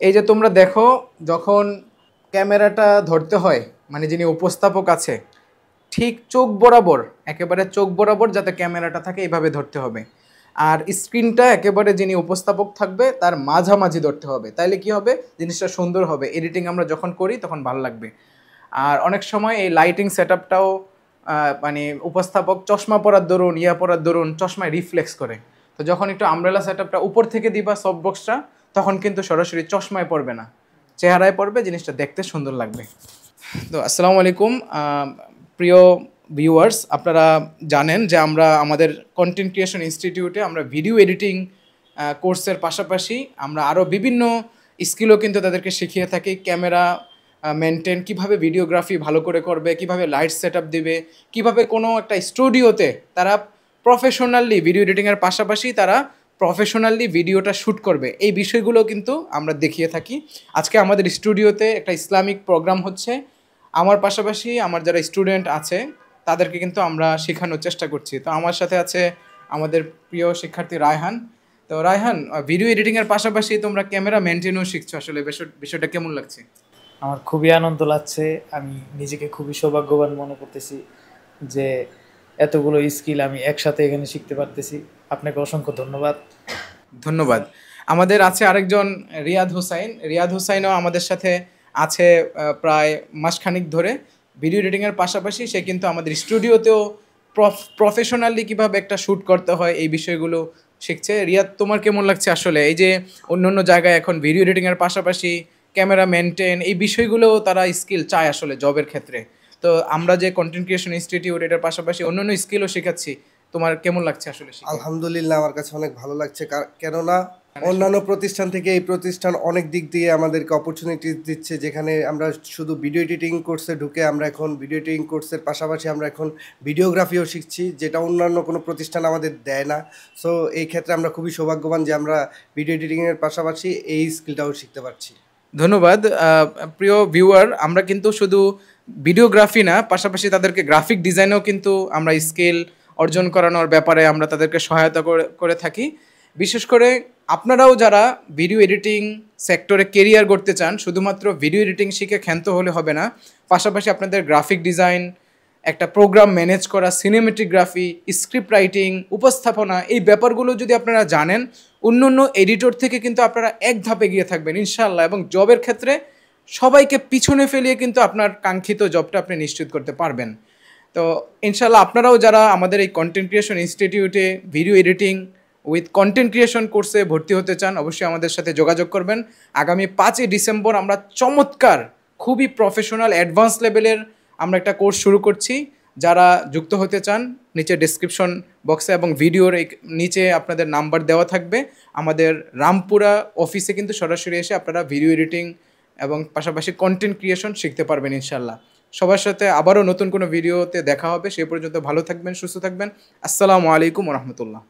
এই যে তোমরা দেখো, যখন ক্যামেরাটা ধরতে হয়, মানে যিনি উপস্থাপক আছে ঠিক চোখ বরাবর, একেবারে চোখ বরাবর যাতে ক্যামেরাটা থাকে এইভাবে ধরতে হবে। আর স্ক্রিনটা একেবারে যিনি উপস্থাপক থাকবে তার মাঝামাঝি ধরতে হবে, তাইলে কি হবে, জিনিসটা সুন্দর হবে, এডিটিং আমরা যখন করি তখন ভালো লাগবে। আর অনেক সময় এই লাইটিং সেট আপটাও মানে উপস্থাপক চশমা পরার দরুন পরার দরুন চশমায় রিফ্লেক্স করে। তো যখন একটু আমব্রেলা সেট আপটা উপর থেকে দিবা সফট বক্সটা, তখন কিন্তু সরাসরি চশমায় পড়বে না, চেহারায় পড়বে, জিনিসটা দেখতে সুন্দর লাগবে। তো আসসালামু আলাইকুম প্রিয় ভিউয়ার্স, আপনারা জানেন যে আমরা আমাদের কন্টেন্ট ক্রিয়েশন ইনস্টিটিউটে আমরা ভিডিও এডিটিং কোর্সের পাশাপাশি আমরা আরও বিভিন্ন স্কিলও কিন্তু তাদেরকে শিখিয়ে থাকি। ক্যামেরা মেনটেন, কিভাবে ভিডিওগ্রাফি ভালো করে করবে, কিভাবে লাইট সেট আপ দেবে, কীভাবে কোনো একটা স্টুডিওতে তারা প্রফেশনালি ভিডিও এডিটিংয়ের পাশাপাশি তারা প্রফেশনালি ভিডিওটা শ্যুট করবে, এই বিষয়গুলো কিন্তু আমরা দেখিয়ে থাকি। আজকে আমাদের স্টুডিওতে একটা ইসলামিক প্রোগ্রাম হচ্ছে, আমার পাশাপাশি আমার যারা স্টুডেন্ট আছে তাদেরকে কিন্তু আমরা শেখানোর চেষ্টা করছি। তো আমার সাথে আছে আমাদের প্রিয় শিক্ষার্থী রায়হান। তো রায়হান, ভিডিও এডিটিংয়ের পাশাপাশি তোমরা ক্যামেরা মেনটেনও শিখছো, আসলে বিষয়টা কেমন লাগছে? আমার খুবই আনন্দ লাগছে। আমি নিজেকে খুবই সৌভাগ্যবান মনে করতেছি যে এতগুলো স্কিল আমি একসাথে এখানে শিখতে পারতেছি। আপনাকে অসংখ্য ধন্যবাদ। ধন্যবাদ। আমাদের আছে আরেকজন রিয়াদ হোসাইন। রিয়াদ হোসাইনও আমাদের সাথে আছে প্রায় মাসখানিক ধরে। ভিডিও এডিটিংয়ের পাশাপাশি সে কিন্তু আমাদের স্টুডিওতেও প্রফেশনালি কীভাবে একটা শ্যুট করতে হয় এই বিষয়গুলো শিখছে। রিয়াদ, তোমার কেমন লাগছে আসলে এই যে অন্য অন্য জায়গায় এখন ভিডিও এডিটিংয়ের পাশাপাশি ক্যামেরা মেনটেন এই বিষয়গুলো তারা স্কিল চায় আসলে জবের ক্ষেত্রে? তো আমরা যে কন্টেন্ট ক্রিয়েশন ইনস্টিটিউট, এটার পাশাপাশি অন্য অন্য স্কিলও শেখাচ্ছি, তোমার কেমন লাগছে আসলে? আলহামদুলিল্লাহ, আমার কাছে অনেক ভালো লাগছে, কেননা অন্যান্য প্রতিষ্ঠান থেকে এই প্রতিষ্ঠান অনেক দিক দিয়ে আমাদেরকে অপরচুনিটিস দিচ্ছে, যেখানে আমরা শুধু ভিডিও এডিটিং কোর্সে ঢুকে আমরা এখন ভিডিও এডিটিং কোর্সের পাশাপাশি আমরা এখন ভিডিওগ্রাফিও শিখছি, যেটা অন্যান্য কোনো প্রতিষ্ঠান আমাদের দেয় না। সো এই ক্ষেত্রে আমরা খুবই সৌভাগ্যবান যে আমরা ভিডিও এডিটিংয়ের পাশাপাশি এই স্কিলটাও শিখতে পারছি। ধন্যবাদ। প্রিয় ভিউয়ার, আমরা কিন্তু শুধু ভিডিওগ্রাফি না, পাশাপাশি তাদেরকে গ্রাফিক ডিজাইনেও কিন্তু আমরা স্কিল অর্জন করানোর ব্যাপারে আমরা তাদেরকে সহায়তা করে থাকি। বিশেষ করে আপনারাও যারা ভিডিও এডিটিং সেক্টরে কেরিয়ার করতে চান, শুধুমাত্র ভিডিও এডিটিং শিখে ক্ষান্ত হলে হবে না, পাশাপাশি আপনাদের গ্রাফিক ডিজাইন, একটা প্রোগ্রাম ম্যানেজ করা, সিনেমেটোগ্রাফি, স্ক্রিপ্ট রাইটিং, উপস্থাপনা, এই ব্যাপারগুলো যদি আপনারা জানেন, অন্য অন্য এডিটর থেকে কিন্তু আপনারা এক ধাপে গিয়ে থাকবেন ইনশাআল্লাহ, এবং জবের ক্ষেত্রে সবাইকে পিছনে ফেলিয়ে কিন্তু আপনার কাঙ্ক্ষিত জবটা আপনি নিশ্চিত করতে পারবেন। তো ইনশাআল্লাহ আপনারাও যারা আমাদের এই কন্টেন্ট ক্রিয়েশন ইনস্টিটিউটে video editing with content creation কোর্সে ভর্তি হতে চান, অবশ্যই আমাদের সাথে যোগাযোগ করবেন। আগামী 5ই ডিসেম্বর আমরা চমৎকার, খুবই প্রফেশনাল অ্যাডভান্স লেভেলের আমরা একটা কোর্স শুরু করছি। যারা যুক্ত হতে চান, নিচে ডেসক্রিপশন বক্সে এবং ভিডিওর নিচে আপনাদের নাম্বার দেওয়া থাকবে। আমাদের রামপুরা অফিসে কিন্তু সরাসরি এসে আপনারা ভিডিও এডিটিং এবং পাশাপাশি কন্টেন্ট ক্রিয়েশন শিখতে পারবেন ইনশাল্লাহ। সবার সাথে আবারও নতুন কোনো ভিডিওতে দেখা হবে। সে পর্যন্ত ভালো থাকবেন, সুস্থ থাকবেন। আসসালামু আলাইকুম রহমতুল্লাহ।